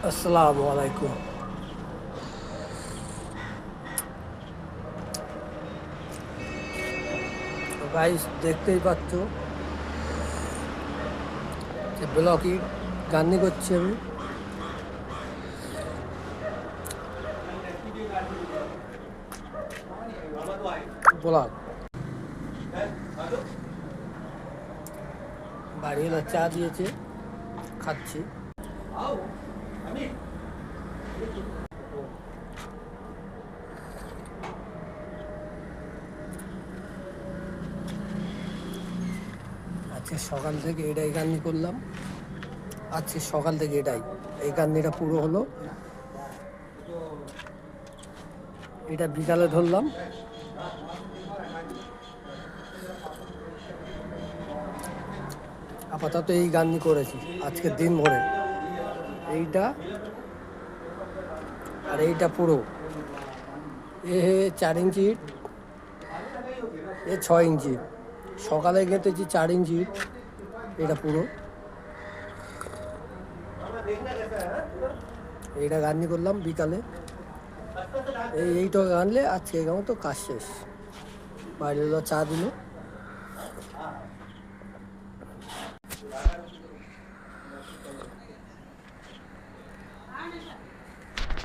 আসসালামু আলাইকুম। তো গাইস, দেখতেই পাচ্ছ যে ব্লকই গান্নি করছি আমি। ব্লক বাড়িওয়ালা চা দিয়েছে, খাচ্ছি। আজকে সকাল থেকে এটাই গান্নি করলাম। আজকে সকাল থেকে এই গান্নিটা পুরো হলো। এটা বিকালে ধরলাম। আপাতত এই গান্নি করেছি আজকে দিন ভরে। এইটা আর এইটা পুরো এ 4 ইঞ্চি, এ 6 ইঞ্চি। সকালে গেঁথেছি 4 ইঞ্চি, এটা পুরো। এইটা গান্নি করলাম বিকালে। এইটা গানলে আজকে কেমন তো কাজ শেষ। বাড়ির চা দিল।